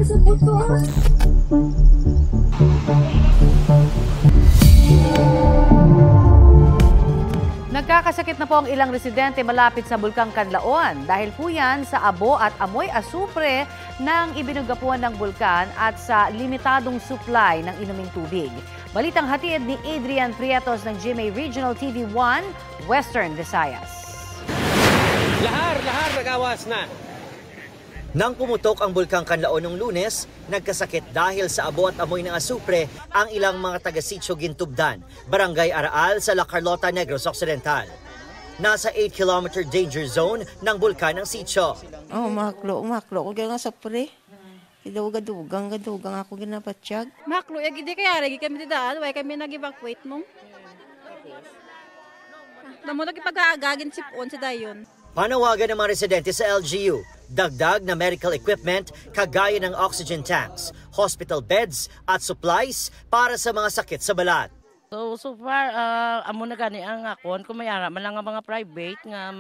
sa buto. Nagkakasakit na po ang ilang residente malapit sa Bulkang Kanlaon dahil po yan sa abo at amoy asupre ng ibinugapuan ng bulkan at sa limitadong supply ng inuming tubig. Balitang hatid ni Adrian Prietos ng GMA Regional TV 1, Western Visayas. Lahar nagawas na. Nang pumutok ang Bulkang Kanlaon noong Lunes, nagkasakit dahil sa abo at amoy ng asupre ang ilang mga taga-sitio Gintubdan, Barangay Araal sa La Carlota, Negros Occidental. Nasa 8-kilometer danger zone ng bulkan ng sitio. Maklo ko nga sa pre. Gadugang ako ginapatyag. Maklo, hindi kaya regi kami didaan, way kami nag-evacuate mo. Damo nagipag-aagagin sipon sa dayon. Panawagan ng mga residente sa LGU, dagdag na medical equipment kagaya ng oxygen tanks, hospital beds at supplies para sa mga sakit sa balat. So far, amo na gani ang akon, kung mayara man lang ang mga private nga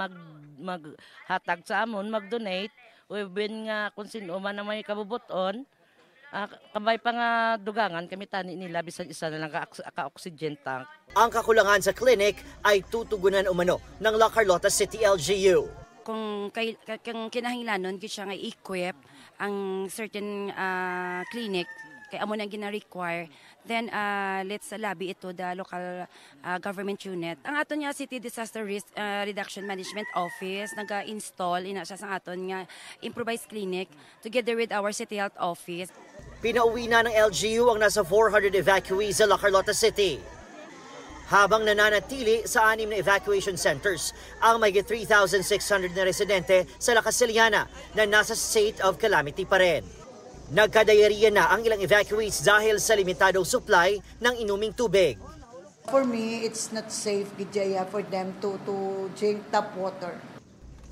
maghatag sa amon, mag-donate, uwibin nga kung sino man na may kabubuton, kabay pa nga dugangan kami tani nila bisan isa na lang ka-oxygen tank. Ang kakulangan sa clinic ay tutugunan umano ng La Carlota City LGU. Kung kinahanglanon gyud siya nga equip ang certain clinic kay amo nang gina-require, then let's lobby ito the local government unit. Ang aton nga City Disaster Risk Reduction Management Office naga-install ina siya sa aton nga improvised clinic together with our City Health Office. Pinauwi na ng LGU ang nasa 400 evacuees sa La Carlota City. Habang nananatili sa 6 na evacuation centers ang may 3,600 na residente sa La Casiliana na nasa state of calamity pa rin. Nagkadayariya na ang ilang evacuees dahil sa limitadong supply ng inuming tubig. For me, it's not safe, Gijaya, for them to drink tap water.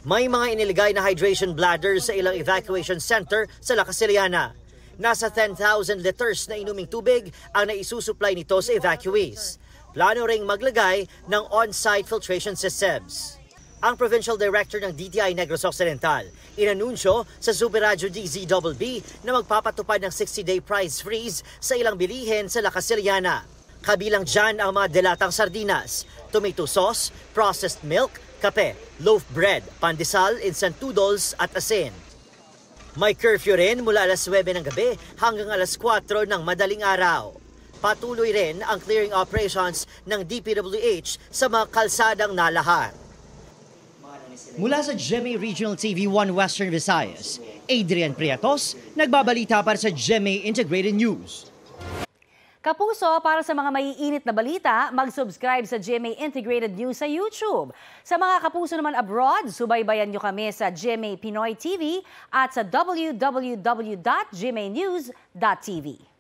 May mga iniligay na hydration bladders sa ilang evacuation center sa La Casiliana. Nasa 10,000 liters na inuming tubig ang naisusupply nito sa evacuees. Plano ring maglagay ng on-site filtration systems. Ang Provincial Director ng DTI Negros Occidental inanunsyo sa Super Radio DZBB na magpapatupad ng 60-day price freeze sa ilang bilihin sa La Casiliana. Kabilang dyan ang mga delatang sardinas, tomato sauce, processed milk, kape, loaf bread, pandesal, instant noodles at asin. May curfew rin mula alas 9 ng gabi hanggang alas 4 ng madaling araw. Patuloy rin ang clearing operations ng DPWH sa mga kalsadang nalahar. Mula sa GMA Regional TV 1 Western Visayas, Adrian Prietos, nagbabalita para sa GMA Integrated News. Kapuso, para sa mga maiinit na balita, mag-subscribe sa GMA Integrated News sa YouTube. Sa mga kapuso naman abroad, subaybayan nyo kami sa GMA Pinoy TV at sa www.gmanews.tv.